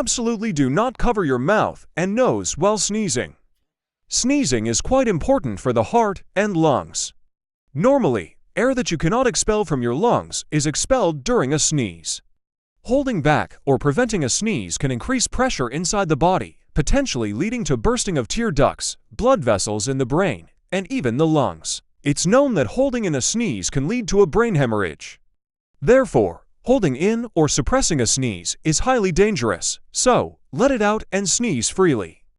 Absolutely do not cover your mouth and nose while sneezing. Sneezing is quite important for the heart and lungs. Normally, air that you cannot expel from your lungs is expelled during a sneeze. Holding back or preventing a sneeze can increase pressure inside the body, potentially leading to bursting of tear ducts, blood vessels in the brain, and even the lungs. It's known that holding in a sneeze can lead to a brain hemorrhage. Therefore, holding in or suppressing a sneeze is highly dangerous, so let it out and sneeze freely.